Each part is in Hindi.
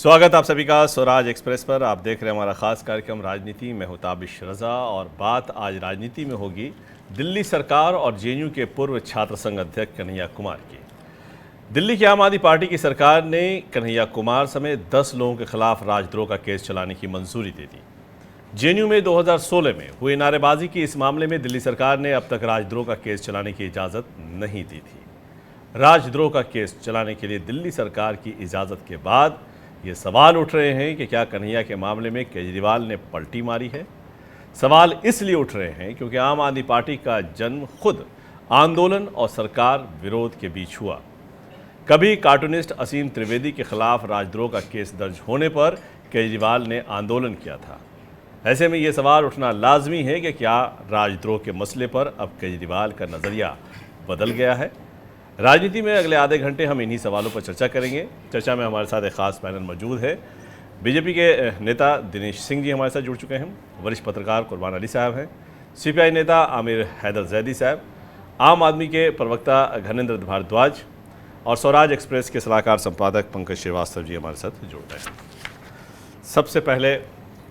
स्वागत आप सभी का स्वराज एक्सप्रेस पर। आप देख रहे हैं हमारा खास कार्यक्रम राजनीति। मैं हूं ताबिश रजा और बात आज राजनीति में होगी दिल्ली सरकार और जेएनयू के पूर्व छात्र संघ अध्यक्ष कन्हैया कुमार की। दिल्ली की आम आदमी पार्टी की सरकार ने कन्हैया कुमार समेत 10 लोगों के खिलाफ राजद्रोह का केस चलाने की मंजूरी दे दी। जेएनयू में 2016 में हुई नारेबाजी की इस मामले में दिल्ली सरकार ने अब तक राजद्रोह का केस चलाने की इजाज़त नहीं दी थी। राजद्रोह का केस चलाने के लिए दिल्ली सरकार की इजाज़त के बाद ये सवाल उठ रहे हैं कि क्या कन्हैया के मामले में केजरीवाल ने पलटी मारी है। सवाल इसलिए उठ रहे हैं क्योंकि आम आदमी पार्टी का जन्म खुद आंदोलन और सरकार विरोध के बीच हुआ। कभी कार्टूनिस्ट असीम त्रिवेदी के खिलाफ राजद्रोह का केस दर्ज होने पर केजरीवाल ने आंदोलन किया था। ऐसे में ये सवाल उठना लाजमी है कि क्या राजद्रोह के मसले पर अब केजरीवाल का नज़रिया बदल गया है। राजनीति में अगले आधे घंटे हम इन्हीं सवालों पर चर्चा करेंगे। चर्चा में हमारे साथ एक खास पैनल मौजूद है। बीजेपी के नेता दिनेश सिंह जी हमारे साथ जुड़ चुके हैं, वरिष्ठ पत्रकार कुर्बान अली साहब हैं, सीपीआई नेता आमिर हैदर जैदी साहब, आम आदमी के प्रवक्ता घनेंद्र भारद्वाज और स्वराज एक्सप्रेस के सलाहकार संपादक पंकज श्रीवास्तव जी हमारे साथ जुड़ रहे हैं। सबसे पहले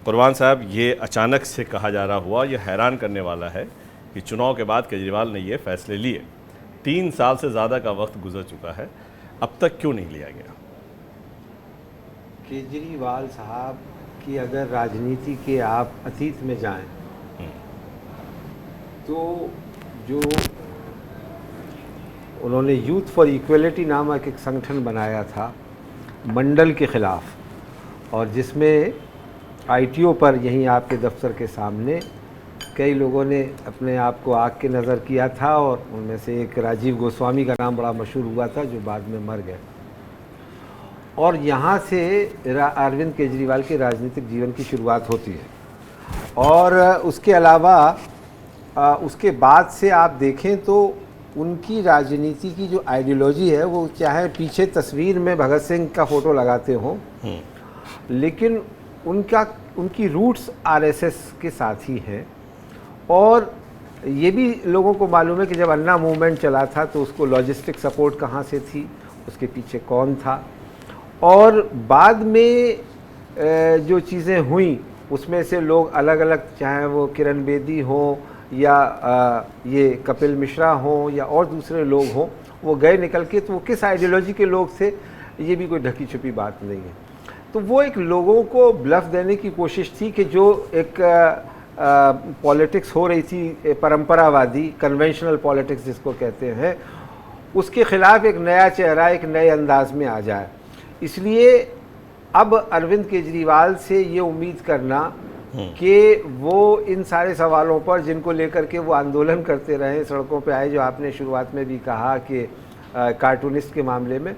कुर्बान साहब, ये अचानक से कहा जा रहा हुआ, यह हैरान करने वाला है कि चुनाव के बाद केजरीवाल ने ये फैसले लिए। 3 साल से ज़्यादा का वक्त गुजर चुका है, अब तक क्यों नहीं लिया गया? केजरीवाल साहब की अगर राजनीति के आप अतीत में जाएं तो जो उन्होंने यूथ फॉर इक्वलिटी नामक एक संगठन बनाया था मंडल के ख़िलाफ़, और जिसमें आईटीओ पर यहीं आपके दफ्तर के सामने कई लोगों ने अपने आप को आग के नज़र किया था, और उनमें से एक राजीव गोस्वामी का नाम बड़ा मशहूर हुआ था जो बाद में मर गए। और यहाँ से अरविंद केजरीवाल के राजनीतिक जीवन की शुरुआत होती है। और उसके अलावा उसके बाद से आप देखें तो उनकी राजनीति की जो आइडियोलॉजी है वो चाहे पीछे तस्वीर में भगत सिंह का फ़ोटो लगाते हों, लेकिन उनकी रूट्स आरएसएस के साथ ही हैं। और ये भी लोगों को मालूम है कि जब अन्ना मूवमेंट चला था तो उसको लॉजिस्टिक सपोर्ट कहाँ से थी, उसके पीछे कौन था, और बाद में जो चीज़ें हुई उसमें से लोग अलग अलग, चाहे वो किरण बेदी हो या ये कपिल मिश्रा हो या और दूसरे लोग हों, वो गए निकल के, तो वो किस आइडियोलॉजी के लोग थे ये भी कोई ढकी छुपी बात नहीं है। तो वो एक लोगों को ब्लफ देने की कोशिश थी कि जो एक पॉलिटिक्स हो रही थी परंपरावादी, कन्वेंशनल पॉलिटिक्स जिसको कहते हैं, उसके ख़िलाफ़ एक नया चेहरा एक नए अंदाज में आ जाए। इसलिए अब अरविंद केजरीवाल से ये उम्मीद करना कि वो इन सारे सवालों पर जिनको लेकर के वो आंदोलन करते रहे, सड़कों पे आए, जो आपने शुरुआत में भी कहा कि कार्टूनिस्ट के मामले में,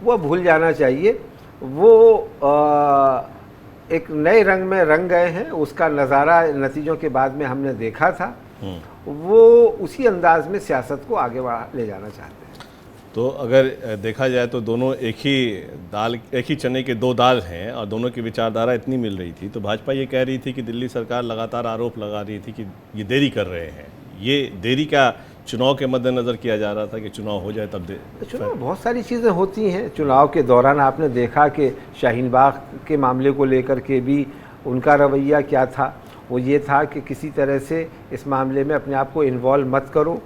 वो भूल जाना चाहिए। वो एक नए रंग में रंग गए हैं, उसका नज़ारा नतीजों के बाद में हमने देखा था। वो उसी अंदाज में सियासत को आगे ले जाना चाहते हैं। तो अगर देखा जाए तो दोनों एक ही चने के 2 दाल हैं और दोनों की विचारधारा इतनी मिल रही थी, तो भाजपा ये कह रही थी कि दिल्ली सरकार लगातार आरोप लगा रही थी कि ये देरी कर रहे हैं। ये देरी का चुनाव के मद्देनज़र किया जा रहा था कि चुनाव हो जाए तब चुनाव, बहुत सारी चीज़ें होती हैं चुनाव के दौरान। आपने देखा कि शाहीन बाग के मामले को लेकर के भी उनका रवैया क्या था, वो ये था कि किसी तरह से इस मामले में अपने आप को इन्वॉल्व मत करो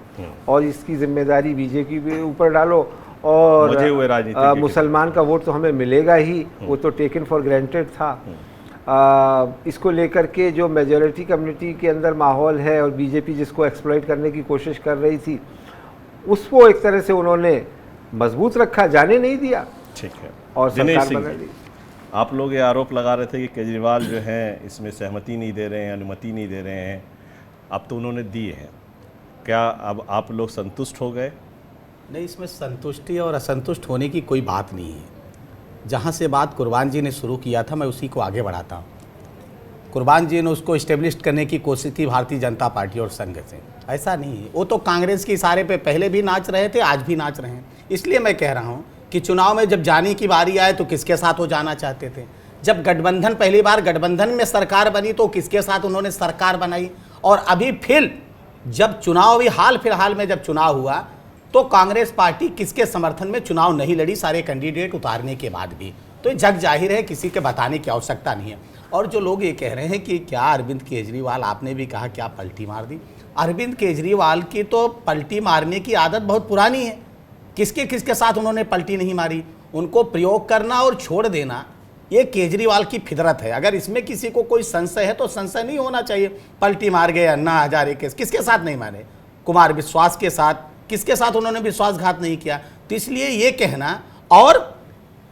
और इसकी जिम्मेदारी बीजेपी के ऊपर डालो, और मुसलमान का वोट तो हमें मिलेगा ही, वो तो टेकन फॉर ग्रांटेड था। इसको लेकर के जो मेजॉरिटी कम्युनिटी के अंदर माहौल है और बीजेपी जिसको एक्सप्लॉइट करने की कोशिश कर रही थी, उसको एक तरह से उन्होंने मजबूत रखा, जाने नहीं दिया। ठीक है। और सरकार बना दी। आप लोग ये आरोप लगा रहे थे कि केजरीवाल जो हैं इसमें सहमति नहीं दे रहे हैं, अनुमति नहीं दे रहे हैं, अब तो उन्होंने दिए हैं, क्या अब आप लोग संतुष्ट हो गए? नहीं, इसमें संतुष्टि और असंतुष्ट होने की कोई बात नहीं है। जहाँ से बात कुर्बान जी ने शुरू किया था, मैं उसी को आगे बढ़ाता हूँ। कुर्बान जी ने उसको इस्टेब्लिश करने की कोशिश की भारतीय जनता पार्टी और संघ से। ऐसा नहीं है, वो तो कांग्रेस के इशारे पे पहले भी नाच रहे थे, आज भी नाच रहे हैं। इसलिए मैं कह रहा हूँ कि चुनाव में जब जाने की बारी आए तो किसके साथ वो जाना चाहते थे। जब गठबंधन, पहली बार गठबंधन में सरकार बनी तो किसके साथ उन्होंने सरकार बनाई, और अभी फिर जब चुनाव, अभी हाल फिलहाल में जब चुनाव हुआ तो कांग्रेस पार्टी किसके समर्थन में चुनाव नहीं लड़ी, सारे कैंडिडेट उतारने के बाद भी। तो ये जग जाहिर है, किसी के बताने की आवश्यकता नहीं है। और जो लोग ये कह रहे हैं कि क्या अरविंद केजरीवाल, आपने भी कहा क्या पलटी मार दी, अरविंद केजरीवाल की तो पलटी मारने की आदत बहुत पुरानी है। किसके किसके साथ उन्होंने पलटी नहीं मारी? उनको प्रयोग करना और छोड़ देना ये केजरीवाल की फितरत है। अगर इसमें किसी को कोई संशय है तो संशय नहीं होना चाहिए। पलटी मार गए अन्ना हजारे के, किसके साथ नहीं मारे? कुमार विश्वास के साथ, किसके साथ उन्होंने विश्वासघात नहीं किया? तो इसलिए ये कहना, और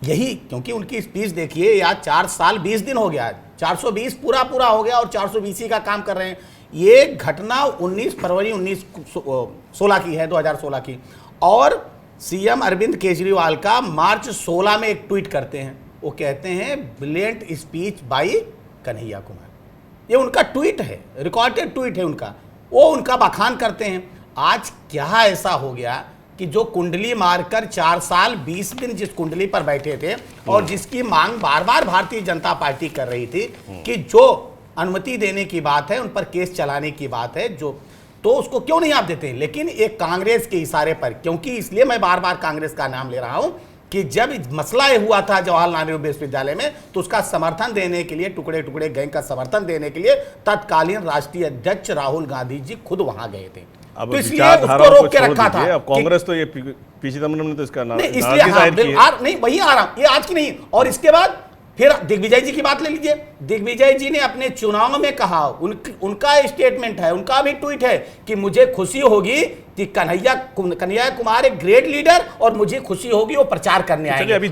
यही क्योंकि उनकी स्पीच देखिए, या 4 साल 20 दिन हो गया, 420 पूरा हो गया और 420 का काम कर रहे हैं। ये घटना 19 फरवरी 2016 की है, 2016 की। और सीएम अरविंद केजरीवाल का मार्च 16 में एक ट्वीट करते हैं, वो कहते हैं brilliant speech by Kanhaiya Kumar. ये उनका ट्वीट है, रिकॉर्डेड ट्वीट है उनका, वो उनका बखान करते हैं। आज क्या ऐसा हो गया कि जो कुंडली मारकर 4 साल 20 दिन जिस कुंडली पर बैठे थे और जिसकी मांग बार बार भारतीय जनता पार्टी कर रही थी कि जो अनुमति देने की बात है, उन पर केस चलाने की बात है, जो तो उसको क्यों नहीं आप देते? लेकिन एक कांग्रेस के इशारे पर, क्योंकि इसलिए मैं बार बार कांग्रेस का नाम ले रहा हूं कि जब मसला ये हुआ था जवाहरलाल नेहरू विश्वविद्यालय में, तो उसका समर्थन देने के लिए, टुकड़े टुकड़े गैंग का समर्थन देने के लिए तत्कालीन राष्ट्रीय अध्यक्ष राहुल गांधी जी खुद वहां गए थे। अब तो इसलिए उसको रोक के रखा था। अब कांग्रेस तो ये पी चिदम्बरम ने तो इसका नाम नहीं, इसलिए नहीं, वही आ रहा, ये आज की नहीं। और इसके बाद फिर दिग्विजय जी की बात ले लीजिए। दिग्विजय जी ने अपने चुनाव में कहा, उनका स्टेटमेंट है, उनका भी ट्वीट है कि मुझे खुशी होगी कि कन्हैया कुमार एक ग्रेट लीडर, और मुझे खुशी होगी वो प्रचार करने आएंगे। अभी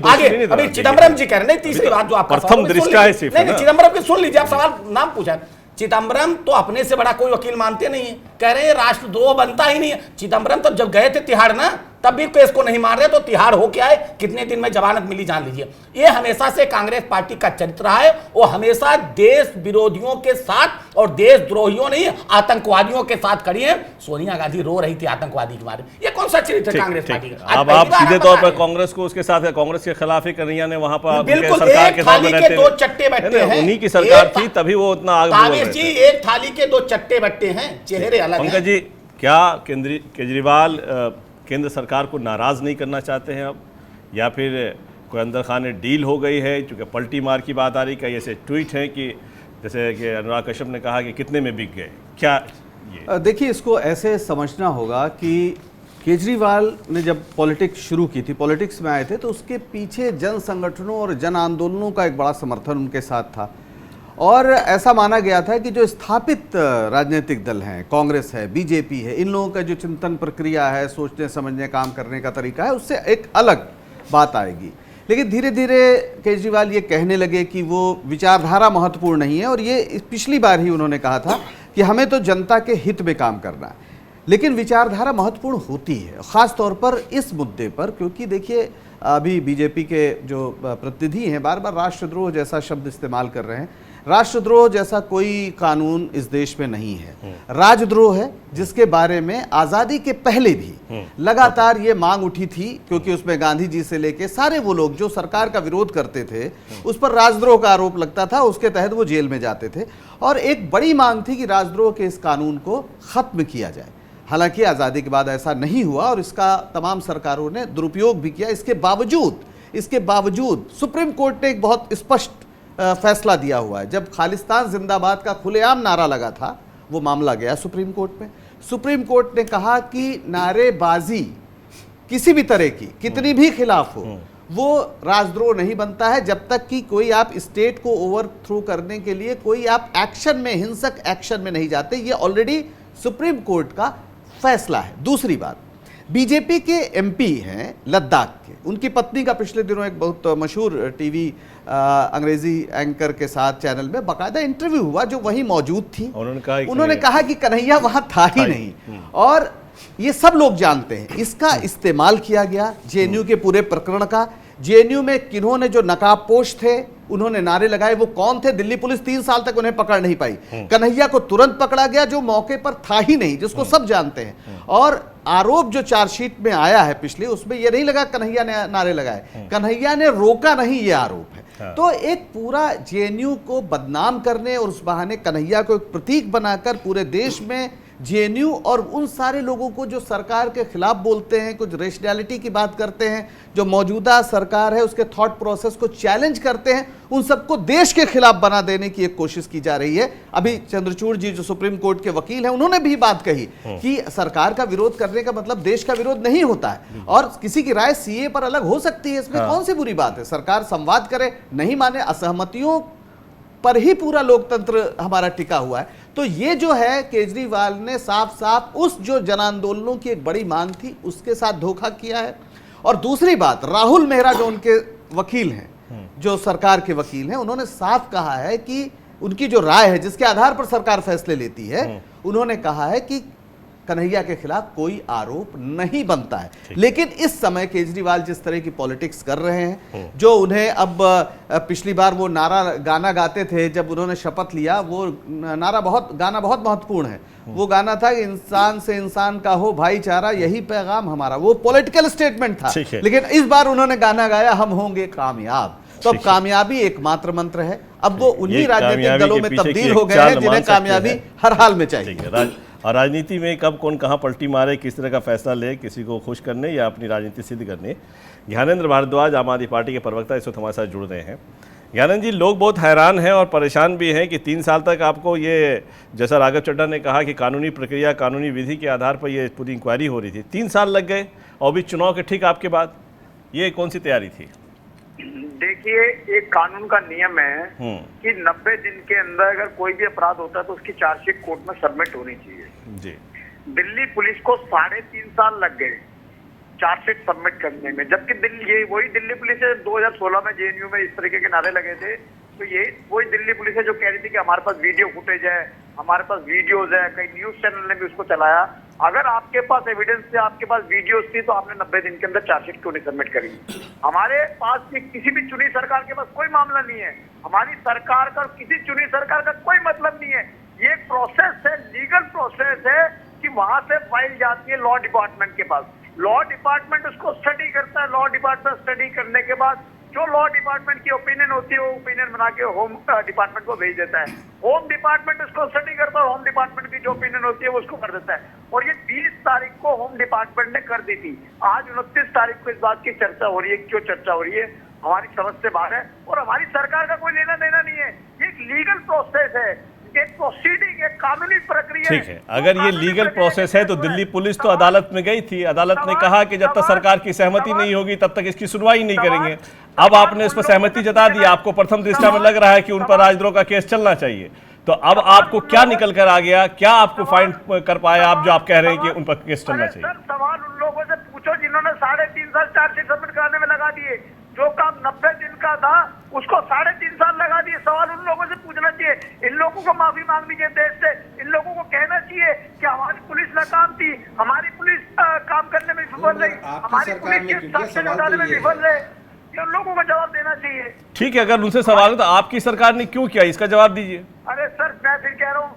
चिदम्बरम जी कह रहे हैं, तीसरी बात जो आप प्रथम दृष्टया है सिर्फ, नहीं, चिदम्बरम की सुन लीजिए, आप सवाल नाम पूछा। चिदम्बरम तो अपने से बड़ा कोई वकील मानते नहीं है, कह रहे हैं राष्ट्रद्रोह बनता ही नहीं है। चिदम्बरम तो जब गए थे तिहाड़ ना, तब भी केस को नहीं मार रहे, तो तिहाड़ हो क्या है, कितने दिन में जमानत मिली जान लीजिए। ये हमेशा से कांग्रेस पार्टी का चरित्र रहा है, वो हमेशा देश विरोधियों के साथ और देशद्रोहियों नहीं, आतंकवादियों के साथ खड़ी है। सोनिया गांधी रो रही थी आतंकवादी के बारे में, ये कौन सा चरित्र है कांग्रेस पार्टी का? अब आप सीधे तौर पर कांग्रेस को उसके साथ है, कांग्रेस के खिलाफ ही कन्हैया ने वहां पर बिल्कुल सरकार एक थाली के 2 चट्टे बट्टे हैं, उन्हीं की सरकार थी, तभी वो उतना आगे बोल रहे जी, थे। एक थाली के 2 चट्टे बट्टे हैं, चेहरे अलग हैं। पंकज जी, क्या केजरीवाल केंद्र सरकार को नाराज नहीं करना चाहते हैं अब, या फिर कोई अंदर खाने डील हो गई है? क्योंकि पलटी मार की बात आ रही, कई ऐसे ट्वीट हैं कि जैसे कि अनुराग कश्यप ने कहा कि कितने में बिक गए, क्या ये? देखिए, इसको ऐसे समझना होगा कि केजरीवाल ने जब पॉलिटिक्स शुरू की थी, पॉलिटिक्स में आए थे, तो उसके पीछे जन संगठनों और जन आंदोलनों का एक बड़ा समर्थन उनके साथ था। और ऐसा माना गया था कि जो स्थापित राजनीतिक दल हैं, कांग्रेस है, बीजेपी है, इन लोगों का जो चिंतन प्रक्रिया है, सोचने समझने काम करने का तरीका है, उससे एक अलग बात आएगी। लेकिन धीरे धीरे केजरीवाल ये कहने लगे कि वो विचारधारा महत्वपूर्ण नहीं है, और ये पिछली बार ही उन्होंने कहा था कि हमें तो जनता के हित में काम करना है, लेकिन विचारधारा महत्वपूर्ण होती है, ख़ास तौर पर इस मुद्दे पर। क्योंकि देखिए, अभी बीजेपी के जो प्रतिनिधि हैं बार बार राष्ट्रद्रोह जैसा शब्द इस्तेमाल कर रहे हैं। राष्ट्रद्रोह जैसा कोई कानून इस देश में नहीं है। राजद्रोह है, जिसके बारे में आज़ादी के पहले भी लगातार ये मांग उठी थी, क्योंकि उसमें गांधी जी से लेके सारे वो लोग जो सरकार का विरोध करते थे, उस पर राजद्रोह का आरोप लगता था, उसके तहत वो जेल में जाते थे। और एक बड़ी मांग थी कि राजद्रोह के इस कानून को ख़त्म किया जाए। हालांकि आज़ादी के बाद ऐसा नहीं हुआ और इसका तमाम सरकारों ने दुरुपयोग भी किया। इसके बावजूद सुप्रीम कोर्ट ने एक बहुत स्पष्ट फैसला दिया हुआ है। जब खालिस्तान जिंदाबाद का खुलेआम नारा लगा था, वो मामला गया सुप्रीम कोर्ट में। सुप्रीम कोर्ट ने कहा कि नारेबाजी किसी भी तरह की, कितनी भी खिलाफ हो, वो राजद्रोह नहीं बनता है, जब तक कि कोई आप स्टेट को ओवरथ्रो करने के लिए कोई आप एक्शन में, हिंसक एक्शन में नहीं जाते। ये ऑलरेडी सुप्रीम कोर्ट का फैसला है। दूसरी बात, बीजेपी के एमपी हैं लद्दाख के, उनकी पत्नी का पिछले दिनों एक बहुत मशहूर टीवी अंग्रेजी एंकर के साथ चैनल में बाकायदा इंटरव्यू हुआ, जो वहीं मौजूद थी। उन्होंने कहा कि कन्हैया वहां था ही नहीं, और ये सब लोग जानते हैं। इसका इस्तेमाल किया गया जेएनयू के पूरे प्रकरण का। जेएनयू में किन्होंने जो नकाबपोश थे, उन्होंने नारे लगाए, वो कौन थे? दिल्ली पुलिस 3 साल तक उन्हें पकड़ नहीं पाई। कन्हैया को तुरंत पकड़ा गया, जो मौके पर था ही नहीं, जिसको सब जानते हैं। और आरोप जो चार्जशीट में आया है पिछले, उसमें यह नहीं लगा कन्हैया ने नारे लगाए, कन्हैया ने रोका नहीं, ये आरोप है। तो एक पूरा जेएनयू को बदनाम करने और उस बहाने कन्हैया को एक प्रतीक बनाकर पूरे देश में जेएनयू और उन सारे लोगों को जो सरकार के खिलाफ बोलते हैं, कुछ रेशनैलिटी की बात करते हैं, जो मौजूदा सरकार है उसके थॉट प्रोसेस को चैलेंज करते हैं, उन सबको देश के खिलाफ बना देने की एक कोशिश की जा रही है। अभी चंद्रचूड़ जी जो सुप्रीम कोर्ट के वकील हैं, उन्होंने भी बात कही कि सरकार का विरोध करने का मतलब देश का विरोध नहीं होता है, और किसी की राय सीए पर अलग हो सकती है, इसमें कौन सी बुरी बात है। सरकार संवाद करे, नहीं माने, असहमतियों पर ही पूरा लोकतंत्र हमारा टिका हुआ है। तो ये जो है, केजरीवाल ने साफ साफ उस जो जन आंदोलनों की एक बड़ी मांग थी उसके साथ धोखा किया है। और दूसरी बात, राहुल मेहरा जो उनके वकील हैं, जो सरकार के वकील हैं, उन्होंने साफ कहा है कि उनकी जो राय है जिसके आधार पर सरकार फैसले लेती है, उन्होंने कहा है कि कन्हैया के खिलाफ कोई आरोप नहीं बनता है। लेकिन इस समय केजरीवाल जिस तरह की पॉलिटिक्स कर रहे हैं, जो उन्हें अब पिछली बार वो गाना गाते थे जब उन्होंने शपथ लिया, वो गाना बहुत महत्वपूर्ण है। वो गाना था कि इंसान से इंसान का हो भाईचारा, यही पैगाम हमारा, वो पॉलिटिकल स्टेटमेंट था। लेकिन इस बार उन्होंने गाना गाया, हम होंगे कामयाब। तो अब कामयाबी एकमात्र मंत्र है। अब वो उन्हीं राजनीतिक दलों में तब्दील हो गए हैं जिन्हें कामयाबी हर हाल में चाहिए। और राजनीति में कब कौन कहाँ पलटी मारे, किस तरह का फैसला ले, किसी को खुश करने या अपनी राजनीति सिद्ध करने। ज्ञानेंद्र भारद्वाज आम आदमी पार्टी के प्रवक्ता इस वक्त हमारे साथ जुड़ रहे हैं। ज्ञानेंद्र जी, लोग बहुत हैरान हैं और परेशान भी हैं कि 3 साल तक आपको ये, जैसा राघव चड्ढा ने कहा कि कानूनी प्रक्रिया, कानूनी विधि के आधार पर ये पूरी इंक्वायरी हो रही थी, 3 साल लग गए और अभी चुनाव के ठीक आपके बाद ये कौन सी तैयारी थी? देखिए, एक कानून का नियम है कि 90 दिन के अंदर अगर कोई भी अपराध होता है तो उसकी चार्जशीट कोर्ट में सबमिट होनी चाहिए जी। दिल्ली पुलिस को 3.5 साल लग गए चार्जशीट सबमिट करने में, जबकि ये वही दिल्ली पुलिस है 2016 में जेएनयू में इस तरीके के नारे लगे थे। तो ये वही दिल्ली पुलिस है जो कह रही थी कि हमारे पास वीडियो फुटेज है, हमारे पास वीडियोज है, कई न्यूज चैनल ने भी उसको चलाया। अगर आपके पास एविडेंस थे, आपके पास वीडियोस थी, तो आपने 90 दिन के अंदर चार्जशीट क्यों नहीं सबमिट करी? हमारे पास किसी भी चुनी सरकार के पास कोई मामला नहीं है। हमारी सरकार का, किसी चुनी सरकार का कोई मतलब नहीं है। ये प्रोसेस है, लीगल प्रोसेस है कि वहां से फाइल जाती है लॉ डिपार्टमेंट के पास। लॉ डिपार्टमेंट उसको स्टडी करता है। लॉ डिपार्टमेंट स्टडी करने के बाद जो लॉ डिपार्टमेंट की ओपिनियन होती है, वो ओपिनियन बना के होम डिपार्टमेंट को भेज देता है। होम डिपार्टमेंट उसको स्टडी करता है, होम डिपार्टमेंट की जो ओपिनियन होती है वो उसको कर देता है। और ये 20 तारीख को होम डिपार्टमेंट ने कर दी थी। आज 29 तारीख को इस बात की चर्चा हो रही है। क्यों चर्चा हो रही है? हमारी समझ से बाहर है और हमारी सरकार का कोई लेना देना नहीं है। ये एक लीगल प्रोसेस है, एक प्रोसीडिंग, एक कानूनी प्रक्रिया। ठीक है, अगर ये लीगल प्रोसेस है तो दिल्ली पुलिस तो अदालत में गई थी, अदालत ने कहा कि जब तक सरकार की सहमति नहीं होगी तब तक इसकी सुनवाई नहीं करेंगे। अब आपने इस पर सहमति जता दी, आपको प्रथम दृष्टया में लग रहा है कि उन पर राजद्रोह का केस चलना चाहिए, तो अब आपको क्या निकल कर आ गया? क्या आपको फाइंड कर पाए आप जो आप कह रहे हैं कि उन पर केस चलना चाहिए? सवाल उन लोगों से पूछो जिन्होंने 3.5 साल चार्जशीट सबमिट कराने में लगा दिए। जो काम 90 दिन का था उसको 3.5 साल लगा दिए। सवाल उन लोगों से पूछना चाहिए। इन लोगों को माफी मांगनी चाहिए देश से। इन लोगों को कहना चाहिए कि हमारी पुलिस नाकाम थी, हमारी पुलिस काम करने में विफल रही, हमारी पुलिस के संरक्षण उठाने में विफल रहे। ये उन लोगों को जवाब देना चाहिए। ठीक है, अगर उनसे सवाल है तो आपकी सरकार ने क्यों किया, इसका जवाब दीजिए। अरे सर, मैं फिर कह रहा हूँ,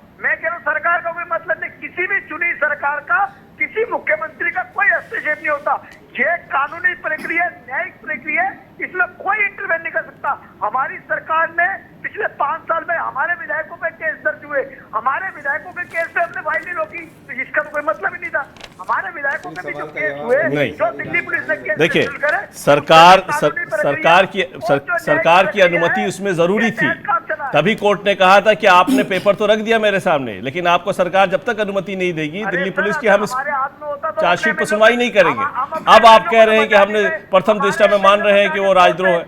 सरकार का कोई मतलब नहीं। किसी भी चुनी सरकार का, किसी मुख्यमंत्री का कोई हस्तक्षेप नहीं होता। ये कानूनी प्रक्रिया, न्यायिक प्रक्रिया, इसमें कोई इंटरवेंशन नहीं कर सकता। हमारी सरकार ने पिछले 5 साल में हमारे विधायकों पे केस दर्ज हुए, हमारे विधायकों के केस पे हमने फाइल नहीं रोकी, तो इसका तो कोई मतलब ही नहीं था। हमारे विधायकों के भी जो केस हुए, जो दिल्ली पुलिस ने केस देखिए, सरकार की अनुमति उसमें जरूरी थी, तभी कोर्ट ने कहा था कि आपने पेपर तो रख दिया मेरे सामने, लेकिन आपको सरकार जब तक अनुमति नहीं देगी दिल्ली पुलिस की, हम इस चार्जशीट पर सुनवाई नहीं करेंगे। अब आप कह रहे हैं कि हमने प्रथम दृष्टया में मान रहे हैं कि वो राजद्रोह है।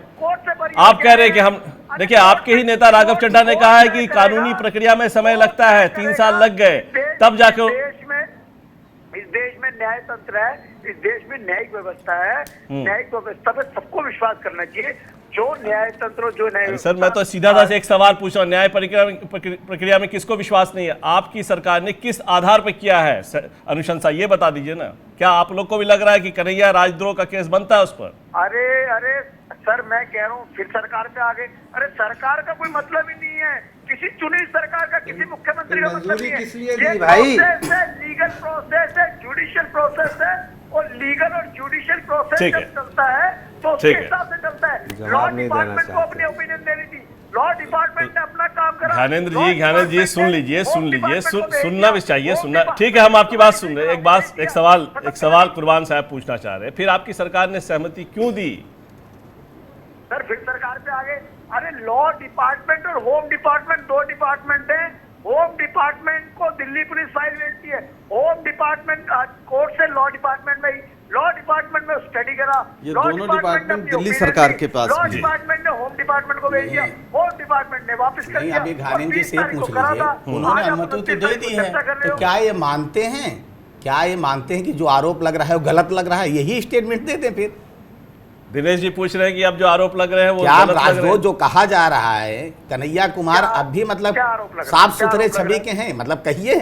आप कह रहे हैं कि हम, देखिए, आपके ही नेता राघव चड्ढा ने कहा है कि कानूनी प्रक्रिया में समय लगता है, 3 साल लग गए तब जाके। इस देश में न्याय तंत्र है, इस देश में न्यायिक व्यवस्था है। न्यायिक व्यवस्था पे सबको विश्वास करना चाहिए। जो न्याय तंत्र, जो न्याय, सर मैं तो सीधा से एक सवाल पूछ रहा हूँ, न्याय प्रक्रिया में किसको विश्वास नहीं है? आपकी सरकार ने किस आधार पर किया है अनुशंसा, ये बता दीजिए ना। क्या आप लोग को भी लग रहा है कि कन्हैया राजद्रोह का केस बनता है उस पर? अरे सर, मैं कह रहा हूँ फिर सरकार पे आ गए। अरे सरकार का कोई मतलब ही नहीं है। किसी चुनी सरकार का, किसी मुख्यमंत्री का मतलब नहीं है। ये प्रोसेस है, लीगल प्रोसेस है, जुडिशियल प्रोसेस है, और लीगल और जुडिशियल प्रोसेस जब चलता है तो उसके हिसाब से चलता है। लॉ डिपार्टमेंट को अपनी ओपिनियन देनी थी, लॉ डिपार्टमेंट ने अपना काम करा। ज्ञानेंद्र जी सुन लीजिए सुनना भी चाहिए, सुनना ठीक है। हम आपकी बात सुन रहे हैं। एक सवाल कुर्बान साहब पूछना चाह रहे हैं, फिर आपकी सरकार ने सहमति क्यों दी? सर फिर सरकार पे आगे, अरे लॉ डिपार्टमेंट और होम डिपार्टमेंट दो डिपार्टमेंट है। होम डिपार्टमेंट को दिल्ली पुलिस फाइल भेजती है, होम डिपार्टमेंट कोर्ट से लॉ डिपार्टमेंट में, लॉ डिपार्टमेंट में स्टडी करा, ये लॉ दोनों डिपार्टमेंट अपनी दिल्ली opinion सरकार दी, के पास लॉ भी है। डिपार्टमेंट ने होम डिपार्टमेंट को भेज दिया, होम डिपार्टमेंट ने वापस कर नहीं, दिया। अभी घानेंद्र और जी 20 से तारीख पूछ को करा लीजिए, था। उन्होंने आज आप अनुमति तो 29 दे तारीख दी को है, चर्चा कर रहे तो हो। क्या ये मानते हैं कि जो आरोप लग रहा है वो गलत लग रहा है? यही स्टेटमेंट दे दें फिर। दिनेश जी पूछ रहे हैं कि अब जो आरोप लग रहे हैं वो क्या गलत लग रहे राजद्रोह हैं? जो कहा जा रहा है, कन्हैया कुमार क्या- अब भी मतलब क्या आरोप लग रहा है? साफ क्या सुथरे आरोप लग छवि रहा के हैं? मतलब कहिए,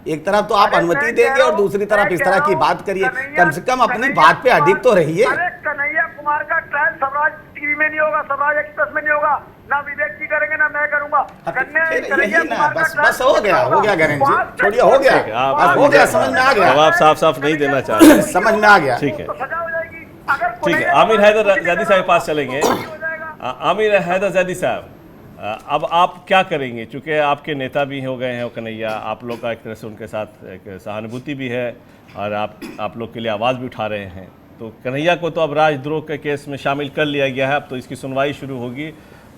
एक तरफ तो आप अरे अनुमति मैं देंगे कह और रहा दूसरी हूं, तरफ मैं इस कह तरह रहा की हूं, बात करिए। कन्हैया- कम से कम अपनी कन्हैया बात पे अडिग तो कुमार- रहिए। अरे कन्हैया कुमार का ट्रायल स्वराज टीवी में नहीं होगा, स्वराज एक्सप्रेस में नहीं होगा, ना विवेक जी करेंगे ना मैं करूंगा। फिर यही ना, बस हो गया गणेश जी, छोड़िए, हो गया, ठीक है, आप- बस हो गया, समझ में आ गया, जवाब साफ नहीं देना चाह रहे हैं। समझ में आ गया। ठीक है, तो सजा हो जाएगी। अगर ठीक है। आमिर हैदर जैदी साहब के पास चलेंगे। आमिर हैदर जैदी साहब, अब आप क्या करेंगे? चूंकि आपके नेता भी हो गए हैं वो कन्हैया, आप लोग का एक तरह से उनके साथ एक सहानुभूति भी है और आप लोग के लिए आवाज़ भी उठा रहे हैं। तो कन्हैया को तो अब राजद्रोह के केस में शामिल कर लिया गया है, अब तो इसकी सुनवाई शुरू होगी।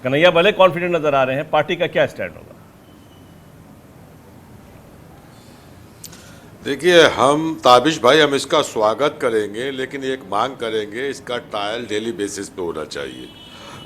कन्हैया भले कॉन्फिडेंट नजर आ रहे हैं, पार्टी का क्या स्टैंड होगा? देखिए, हम ताबिश भाई हम इसका स्वागत करेंगे, लेकिन एक मांग करेंगे, इसका ट्रायल डेली बेसिस पे होना चाहिए।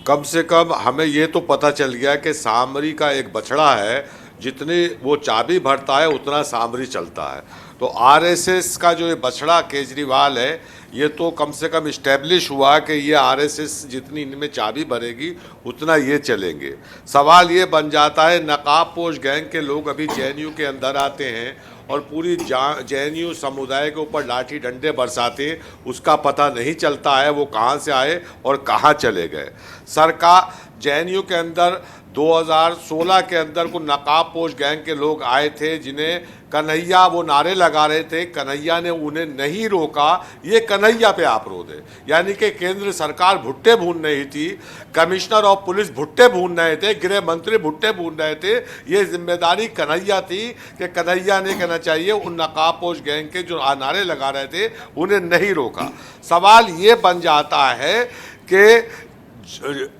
कम से कम हमें ये तो पता चल गया कि सामरी का एक बछड़ा है, जितनी वो चाबी भरता है उतना सामरी चलता है। तो आरएसएस का जो ये बछड़ा केजरीवाल है, ये तो कम से कम इस्टेब्लिश हुआ कि ये आरएसएस जितनी इनमें चाबी भरेगी उतना ये चलेंगे। सवाल ये बन जाता है, नकाबपोश गैंग के लोग अभी जेएनयू के अंदर आते हैं और पूरी जेएनयू समुदाय के ऊपर लाठी डंडे बरसाते हैं, उसका पता नहीं चलता है वो कहाँ से आए और कहाँ चले गए। सरकार जेएनयू के अंदर 2016 के अंदर को नकाबपोश गैंग के लोग आए थे, जिन्हें कन्हैया वो नारे लगा रहे थे, कन्हैया ने उन्हें नहीं रोका। ये कन्हैया पे आरोप है, यानी कि केंद्र सरकार भुट्टे भून रही थी, कमिश्नर ऑफ पुलिस भुट्टे भून रहे थे, गृह मंत्री भुट्टे भून रहे थे। ये जिम्मेदारी कन्हैया थी कि कन्हैया ने कहना चाहिए उन नकाबपोश गैंग के जो नारे लगा रहे थे उन्हें नहीं रोका। सवाल ये बन जाता है कि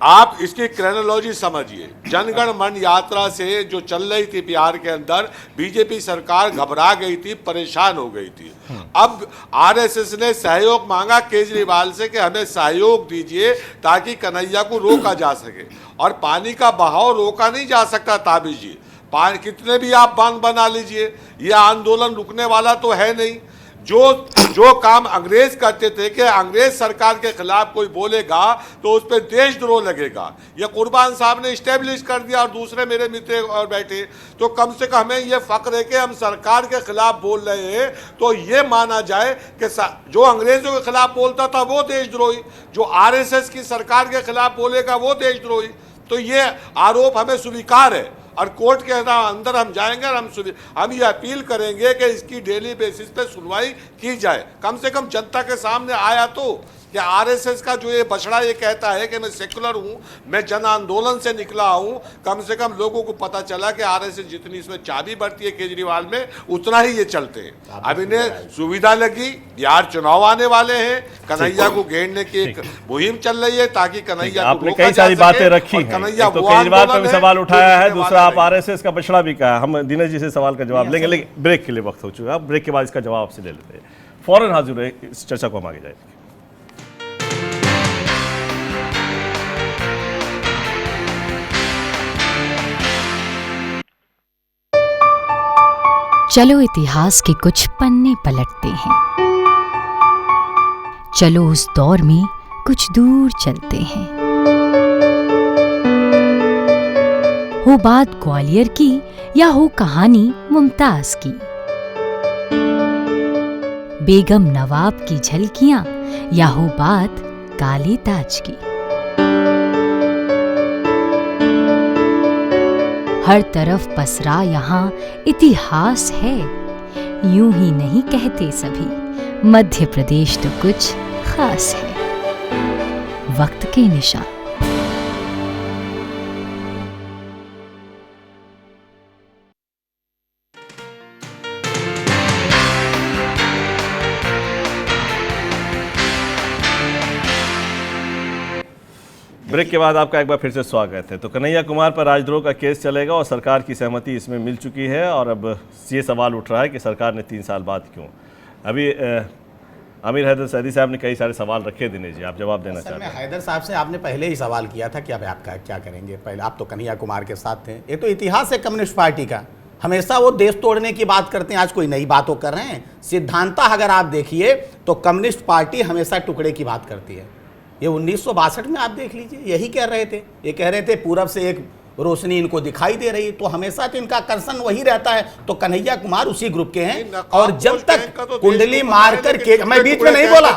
आप इसकी क्रोनोलॉजी समझिए। जनगण मन यात्रा से जो चल रही थी बिहार के अंदर, बीजेपी सरकार घबरा गई थी, परेशान हो गई थी। अब आरएसएस ने सहयोग मांगा केजरीवाल से कि हमें सहयोग दीजिए ताकि कन्हैया को रोका जा सके। और पानी का बहाव रोका नहीं जा सकता ताबिश जी, कितने भी आप बांध बना लीजिए, यह आंदोलन रुकने वाला तो है नहीं। जो काम अंग्रेज करते थे कि अंग्रेज सरकार के खिलाफ कोई बोलेगा तो उस पर देशद्रोह लगेगा, ये कुर्बान साहब ने इस्टेब्लिश कर दिया और दूसरे मेरे मित्र और बैठे। तो कम से कम हमें ये फक्र है कि हम सरकार के खिलाफ बोल रहे हैं तो ये माना जाए कि जो अंग्रेजों के खिलाफ बोलता था वो देशद्रोही, जो आरएसएस की सरकार के खिलाफ बोलेगा वो देशद्रोही। तो ये आरोप हमें स्वीकार है और कोर्ट के अंदर हम जाएंगे और हम ये अपील करेंगे कि इसकी डेली बेसिस पे सुनवाई की जाए। कम से कम जनता के सामने आया तो कि आरएसएस का जो ये बछड़ा ये कहता है कि मैं सेकुलर हूँ, मैं जन आंदोलन से निकला हूँ, कम से कम लोगों को पता चला कि आरएसएस जितनी इसमें चाबी बढ़ती है केजरीवाल में उतना ही ये चलते हैं। अब इन्हें सुविधा लगी, बिहार चुनाव आने वाले हैं, कन्हैया को घेरने की एक मुहिम चल रही है ताकि कन्हैया को आपने रोका कई जा सारी सके। बातें रखी और हैं, कन्हैया एक तो वो केजरीवाल पर आंदोलन भी है सवाल उठाया जो है, जीतने दूसरा वाला आप नहीं। आरएसएस का बछड़ा भी कहा। हम दिनेश जी से सवाल का जवाब लेंगे, लेकिन ब्रेक के लिए वक्त हो चुका है। ब्रेक के बाद इसका जवाब आपसे ले लेते हैं। फौरन हाजिर है, इस चर्चा को हम आगे जाएंगे। चलो इतिहास के कुछ पन्ने पलटते हैं, चलो उस दौर में कुछ दूर चलते हैं। हो बात ग्वालियर की या हो कहानी मुमताज की, बेगम नवाब की झलकियां या हो बात काले ताज की, हर तरफ पसरा यहाँ इतिहास है। यूं ही नहीं कहते सभी, मध्य प्रदेश तो कुछ खास है। वक्त के निशान। ब्रेक के बाद आपका एक बार फिर से स्वागत है। तो कन्हैया कुमार पर राजद्रोह का केस चलेगा और सरकार की सहमति इसमें मिल चुकी है, और अब ये सवाल उठ रहा है कि सरकार ने 3 साल बाद क्यों। अभी आमिर हैदर सैदी साहब ने कई सारे सवाल रखे। दिनेश जी, आप जवाब देना चाहते हैं? हैदर साहब से आपने पहले ही सवाल किया था कि अब आप क्या करेंगे। पहले आप तो कन्हैया कुमार के साथ थे। ये तो इतिहास है कम्युनिस्ट पार्टी का, हमेशा वो देश तोड़ने की बात करते हैं। आज कोई नई बात वो कर रहे हैं? सिद्धांता अगर आप देखिए तो कम्युनिस्ट पार्टी हमेशा टुकड़े की बात करती है। ये 1962 में आप देख लीजिए, यही कह रहे थे। ये कह रहे थे पूरब से एक रोशनी इनको दिखाई दे रही है, तो हमेशा तो इनका आकर्षण वही रहता है। तो कन्हैया कुमार उसी ग्रुप के हैं। और जब तक कुंडली मार करके, मैं बीच में नहीं बोला,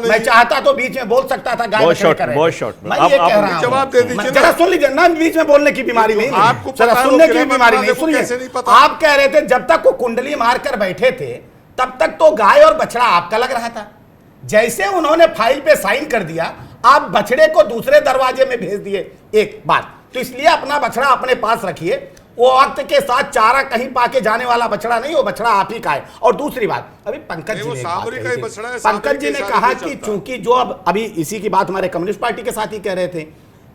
मैं चाहता तो बीच में बोल सकता था। बहुत शॉर्ट मैं ये कह रहा हूं, जवाब दे दीजिए। जरा सुन लीजिए ना, बीच में बोलने की बीमारी नहीं, आपको जरा सुनने की बीमारी नहीं। सुनिए, सुनिए, आप कह रहे थे जब तक वो कुंडली मार कर बैठे थे तब तक तो गाय और बछड़ा आपका लग रहा था। जैसे उन्होंने फाइल पे साइन कर दिया, आप बछड़े को दूसरे दरवाजे में भेज दिए। एक बात तो इसलिए अपना बछड़ा अपने पास रखिए, वो वक्त के साथ चारा कहीं पाके जाने वाला बछड़ा नहीं, वो बछड़ा आप ही का है। और दूसरी बात, अभी पंकज जी ने पंकज जी ने कहा कि चूंकि जो अब अभी इसी की बात हमारे कम्युनिस्ट पार्टी के साथ ही कह रहे थे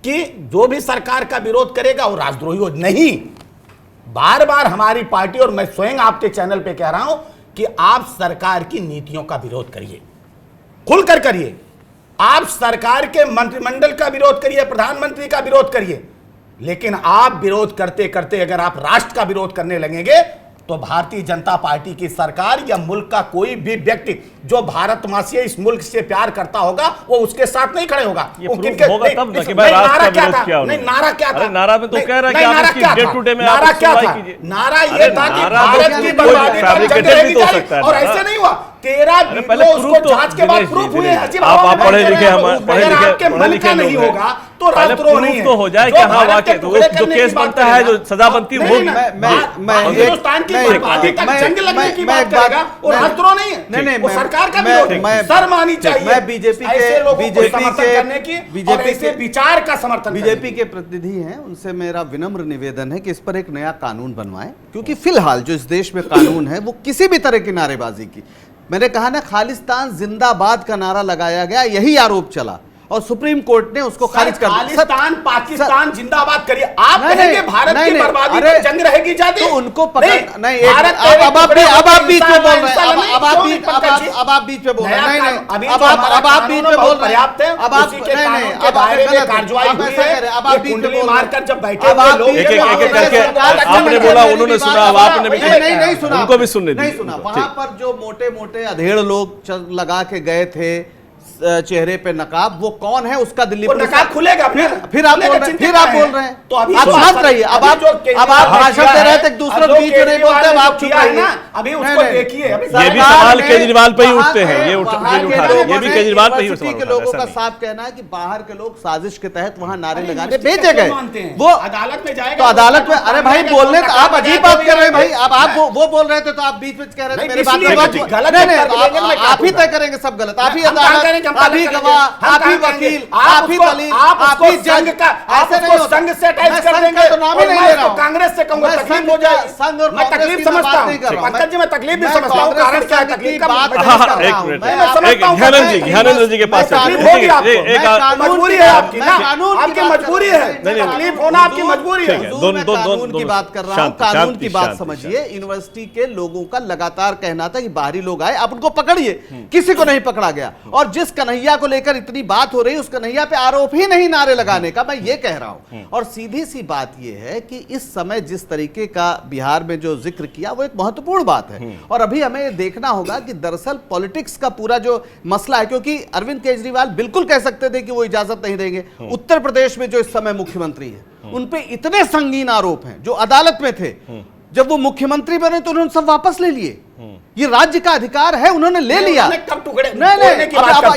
कि जो भी सरकार का विरोध करेगा वो राजद्रोही हो। नहीं, बार बार हमारी पार्टी और मैं स्वयं आपके चैनल पे कह रहा हूं कि आप सरकार की नीतियों का विरोध करिए, खुलकर करिए। आप सरकार के मंत्रिमंडल का विरोध करिए, प्रधानमंत्री का विरोध करिए, लेकिन आप विरोध करते करते अगर आप राष्ट्र का विरोध करने लगेंगे तो भारतीय जनता पार्टी की सरकार या मुल्क का कोई भी व्यक्ति जो भारत माँ से, इस मुल्क से प्यार करता होगा, वो उसके साथ नहीं खड़े होगा। होगा तब ना कि भाई राष्ट्र का विरोध किया। नहीं, नारा क्या था? नारा में तो कह रहा है कि आप इसकी डे टू डे में नारा क्या था? नारा ये था कि भारत की बर्बादी पर जंग रहेगी जारी। और ऐसे नहीं हुआ, 13 वीडियो उसको जांच के बाद प्रूफ हुए। आप पढ़े लिखे, आपके मन का नहीं होगा तो राजद्रोह नहीं है। तो हो जाए कि हाँ वाकई जो केस बनता है, जो सजा बनती है, वो हिंदुस्तान की बर्बादी तक जंग लगने की बात करेगा, वो राजद्रोह नहीं है। नहीं, वो सरकार का विरोध है। शर्म आनी चाहिए। मैं बीजेपी के विचार का समर्थन, बीजेपी के प्रतिनिधि हैं, उनसे मेरा विनम्र निवेदन है कि इस पर एक नया कानून बनवाएं, क्योंकि फिलहाल जो इस देश में कानून है वो किसी भी तरह की नारेबाजी की, मैंने कहा ना, खालिस्तान जिंदाबाद का नारा लगाया गया, यही आरोप चला और सुप्रीम कोर्ट ने उसको खारिज कर दिया। खालिस्तान पाकिस्तान जिंदाबाद करिए, आप कहेंगे भारत की बर्बादी पर जंग रहेगी जारी। तो उनको पकड़ नहीं, अब आप बीच में बोल रहे हैं, अब आप बीच में बोल रहे हैं। नहीं, अब आप बीच में बोल रहे हैं, अब आप नहीं, अब कार्रवाई हुई है, अब आप कुंडली मारकर जब बैठे लोग एक करके आपने बोला, उन्होंने सुना, अब आपने भी नहीं सुना, उनको भी सुनने नहीं सुना। वहां पर जो मोटे मोटे अधेड़ लोग लगा के गए थे चेहरे पे नकाब, वो कौन है? उसका दिल्ली पुलिस नकाब खुलेगा। फिर आप बोल रहे हैं तो अभी आप शांत रहिए। अब आप भाषण दे रहे थे, दूसरों बीच में नहीं बोलते, आप चुप रहिए। अभी उसको देखिए, ये भी सवाल केजरीवाल पे ही उठते हैं, ये भी केजरीवाल पे ही सवाल के लोगों का साफ कहना है कि बाहर के लोग साजिश के तहत वहां नारे लगाने भेजे गए, वो अदालत में जाएगा। तो अदालत में, अरे भाई बोलने तो आप अजीब बात कर रहे हैं भाई। अब आप वो बोल रहे थे तो आप बीच में कह रहे थे मेरे बात आप ही तय करेंगे, सब गलत आप ही, अदालत आप ही गवाह, आप ही वकील, आप ही दलील, आप ही जंग का, ऐसे नहीं होता। संघ से अटैच कर देंगे तो नाम ही नहीं ले रहा हूं। कांग्रेस से कहूंगा तकलीफ हो जाएगी। संघ और मैं तकलीफ समझता हूं, पंकज जी, मैं तकलीफ भी समझता हूं। कारण क्या है तकलीफ का? ज्ञानेंद्र जी के पास मजबूरी है आपकी, आपकी मजबूरी है, तकलीफ होना आपकी मजबूरी है। कानून की बात कर रहा हूं, कानून की बात समझिए। यूनिवर्सिटी के लोगों का लगातार कहना था कि बाहरी लोग आए, आप उनको पकड़िए, किसी को नहीं पकड़ा गया। और जिस कन्हैया को लेकर इतनी बात हो रही है, उस कन्हैया पे आरोप ही नहीं नारे लगाने का, मैं ये कह रहा हूं। और सीधी सी बात ये है कि इस समय जिस तरीके का बिहार में जो जिक्र किया, वो एक महत्वपूर्ण बात है। और अभी हमें देखना होगा कि दरअसल पॉलिटिक्स का पूरा जो मसला है, क्योंकि अरविंद केजरीवाल बिल्कुल कह सकते थे कि वो इजाजत नहीं देंगे। उत्तर प्रदेश में जो इस समय मुख्यमंत्री है, उन पे इतने संगीन आरोप हैं जो अदालत में थे, जब वो मुख्यमंत्री बने तो उन्होंने सब वापस ले लिए। ये राज्य का अधिकार है, उन्होंने ले लिया। नहीं,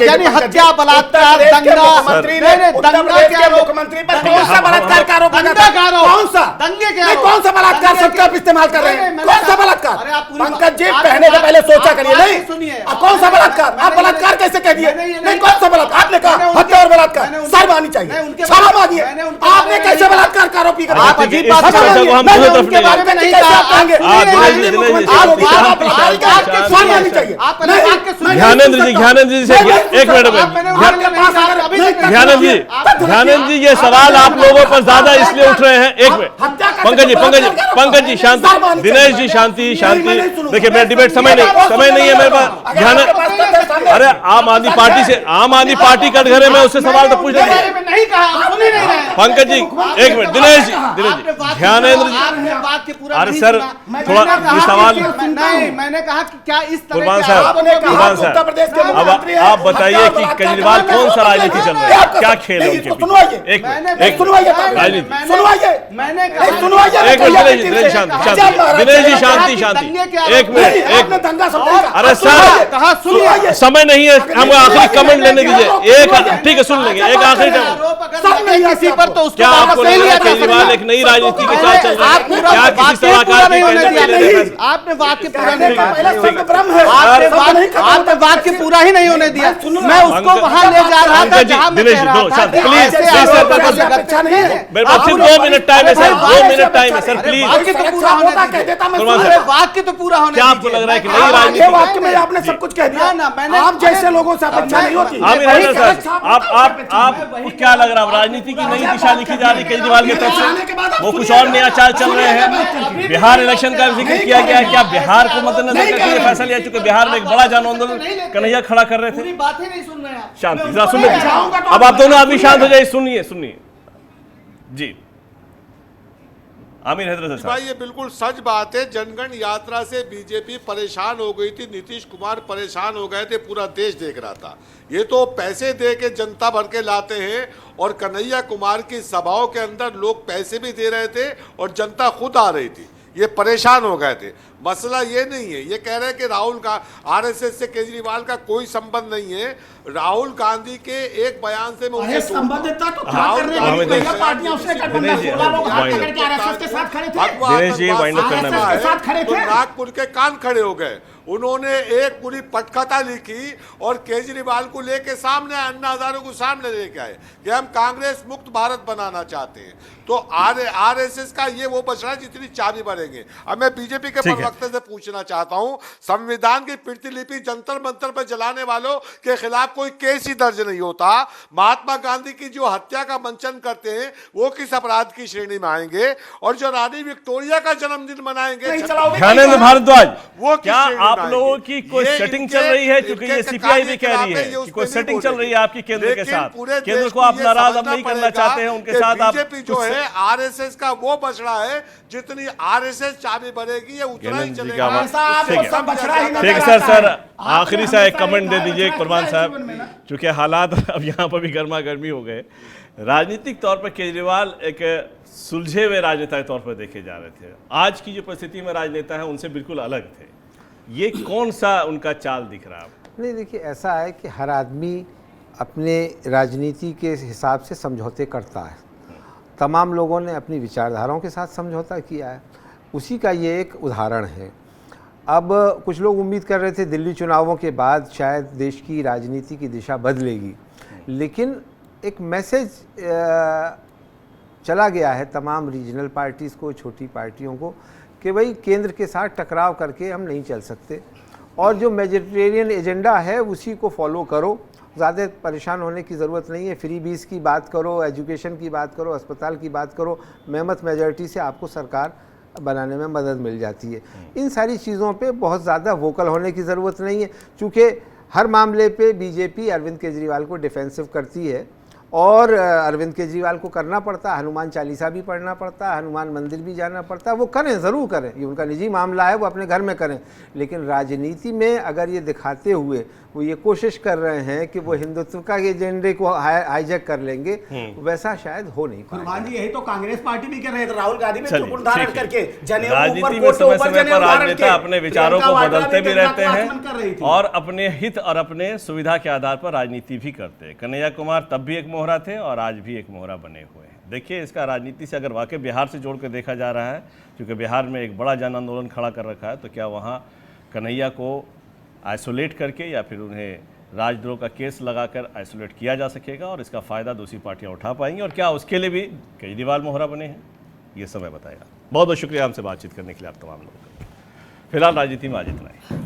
यानी हत्या, बलात्कार, दंगा, मुख्यमंत्री पर कौन सा बलात्कार का आरोप लगा? कौन सा दंगे के? कौन सा बलात्कार शब्द का इस्तेमाल कर रहे हैं? कौन सा बलात्कार? पंकज जी, कहने से पहले सोचा करिए। नहीं, कौन सा बलात्कार? आप बलात्कार कैसे कह दिए? नहीं, कौन सा बलात्कार? आपने कहा हत्या और बलात्कार। शर्म आनी चाहिए, शर्म आनी है। आपने कैसे बलात्कार का आरोपी कर आप अजीब बात कर रहे हैं। मैंने उनके बारे में नहीं कहा। ध्यानेंद्र जी से एक मिनट में ध्यानेंद्र जी ये सवाल आप लोगों पर ज्यादा इसलिए उठ रहे हैं। एक मिनट पंकज जी शांति, दिनेश जी शांति शांति। देखिए मेरा डिबेट समय नहीं है मेरे पास। ध्यान, अरे आम आदमी पार्टी कटघरे में उससे सवाल तो पूछ रहे पंकज जी। एक मिनट दिनेश जी ध्यानेंद्र जी, अरे सर थोड़ा ये सवाल मैंने कहा कि क्या इस तरह कुर्बान साहब अब आप बताइए कि केजरीवाल कौन सा राजनीति चल रहा है, क्या खेल है उनके पीछे? एक राजनीति दिनेश जी शांति एक मिनट। अरे सर समय नहीं है, हम आखिरी कमेंट लेने दीजिए। एक ठीक है सुन लेंगे, एक आखिरी किसी पर तो क्या आपको लग रहा है केजरीवाल एक नई राजनीति के साथ चल रहा है? क्या किसी सलाहकार की आपने वाक्य पूरा नहीं किया, आपने वाक्य पूरा ही नहीं होने दिया। मैं उसको वहां ले जा रहा था जहां मैं कह रहा था प्लीज मेरे पास सिर्फ 2 मिनट टाइम है सर, 2 मिनट टाइम है सर प्लीज। वाक्य तो पूरा होने दीजिए, वाक्य तो पूरा होने। क्या आपको लग रहा है कि नई राजनीति वाक्य में आपने सब कुछ कह दिया ना, मैंने आप जैसे लोगों से अपेक्षा नहीं होती। आमिर हैदर सर आपको क्या लग रहा है राजनीति की नई दिशा लिखी जा रही केजरीवाल की तरफ से? वो कुछ और नया चाल चल रहे हैं। बिहार इलेक्शन का जिक्र किया गया है, क्या बिहार को मद्देनजर करके ये फैसला लिया? चूंकि बिहार में एक बड़ा जन आंदोलन कन्हैया खड़ा कर रहे थे। बातें नहीं सुन रहे हैं। शांति जरा सुन लीजिए, अब आप दोनों आदमी शांत हो जाइए। सुनिए जी आमिर हैदर साहब। भाई ये बिल्कुल सच बात है। जनगण यात्रा से बीजेपी परेशान हो गई थी, नीतीश कुमार परेशान हो गए थे, पूरा देश देख रहा था। ये तो पैसे दे के जनता भर के लाते हैं और कन्हैया कुमार की सभाओं के अंदर लोग पैसे भी दे रहे थे और जनता खुद आ रही थी। ये परेशान हो गए थे। मसला ये नहीं है, ये कह रहे हैं कि राहुल का आरएसएस से केजरीवाल का कोई संबंध नहीं है। राहुल गांधी के एक बयान से मैं संबंधित था तो क्या कर रहे हैं? पार्टियां उसने गठबंधन 16 लोग हाथ पकड़ के आरएसएस के साथ खड़े थे, तो नागपुर के कान खड़े हो गए। उन्होंने एक पूरी पटकथा लिखी और केजरीवाल को लेके सामने अन्ना हजारे को सामने लेके आए कि हम कांग्रेस मुक्त भारत बनाना चाहते हैं। तो आरएसएस का ये वो बचड़ा जितनी चाबी भरेंगे। अब मैं बीजेपी के प्रवक्ता से पूछना चाहता हूं, संविधान की प्रतिलिपि जंतर मंतर पर जलाने वालों के खिलाफ कोई केस ही दर्ज नहीं होता। महात्मा गांधी की जो हत्या का मंचन करते हैं वो किस अपराध की श्रेणी में आएंगे? और जो रानी विक्टोरिया का जन्मदिन मनाएंगे ध्यानेंद्र भारद्वाज, वो क्या आप लोगों की कोई सेटिंग चल रही है? क्योंकि ये सीपीआई भी कह रही है कि कोई सेटिंग चल रही है आपकी केंद्र के साथ। केंद्र को आप नाराज अब नहीं करना चाहते हैं, उनके साथ आप बीजेपी जो है आरएसएस का वो बछड़ा है, जितनी आरएसएस चाबी भरेगी ये उतना ही चलेगा। ठीक है सर आखिरी सा एक कमेंट दे दीजिए कुर्बान साहब, क्योंकि हालात अब यहाँ पर भी गर्मा गर्मी हो गए। राजनीतिक तौर पर केजरीवाल एक सुलझे हुए राजनेता के तौर पर देखे जा रहे थे। आज की जो परिस्थिति में राजनेता है उनसे बिल्कुल अलग थे। ये कौन सा उनका चाल दिख रहा है? नहीं देखिए, ऐसा है कि हर आदमी अपने राजनीति के हिसाब से समझौते करता है। तमाम लोगों ने अपनी विचारधाराओं के साथ समझौता किया है, उसी का ये एक उदाहरण है। अब कुछ लोग उम्मीद कर रहे थे दिल्ली चुनावों के बाद शायद देश की राजनीति की दिशा बदलेगी, लेकिन एक मैसेज चला गया है तमाम रीजनल पार्टीज़ को, छोटी पार्टियों को, कि भाई केंद्र के साथ टकराव करके हम नहीं चल सकते और जो मेजोरिटेरियन एजेंडा है उसी को फॉलो करो। ज़्यादा परेशान होने की ज़रूरत नहीं है। फ्री बीस की बात करो, एजुकेशन की बात करो, अस्पताल की बात करो, मेहमत मेजॉरिटी से आपको सरकार बनाने में मदद मिल जाती है। इन सारी चीज़ों पे बहुत ज़्यादा वोकल होने की ज़रूरत नहीं है, चूँकि हर मामले पे बीजेपी अरविंद केजरीवाल को डिफेंसिव करती है और अरविंद केजरीवाल को करना पड़ता है, हनुमान चालीसा भी पढ़ना पड़ता है, हनुमान मंदिर भी जाना पड़ता है। वो करें, ज़रूर करें, ये उनका निजी मामला है, वो अपने घर में करें। लेकिन राजनीति में अगर ये दिखाते हुए वो ये कोशिश कर रहे हैं कि वो हिंदुत्व का एजेंडे को हाईजैक कर लेंगे, वैसा शायद हो नहीं पाएगा। कुर्बान जी, यही तो कांग्रेस पार्टी भी कर रहे थे। राहुल गांधी में त्रिपुट धारण करके राजनीति में समय समय पर राजनेता अपने विचारों को बदलते भी रहते हैं और अपने हित और अपने सुविधा के आधार पर राजनीति भी करते हैं। कन्हैया कुमार तब भी एक मोहरा थे और आज भी एक मोहरा बने हुए हैं। देखिए, इसका राजनीति से अगर वाकई बिहार से जोड़ कर देखा जा रहा है, क्योंकि बिहार में एक बड़ा जन आंदोलन खड़ा कर रखा है, तो क्या वहाँ कन्हैया को आइसोलेट करके या फिर उन्हें राजद्रोह का केस लगाकर आइसोलेट किया जा सकेगा और इसका फ़ायदा दूसरी पार्टियां उठा पाएंगी, और क्या उसके लिए भी केजरीवाल मोहरा बने हैं, ये समय बताएगा। बहुत बहुत शुक्रिया हमसे बातचीत करने के लिए आप तमाम लोगों का। फिलहाल राजनीति में आज इतना ही।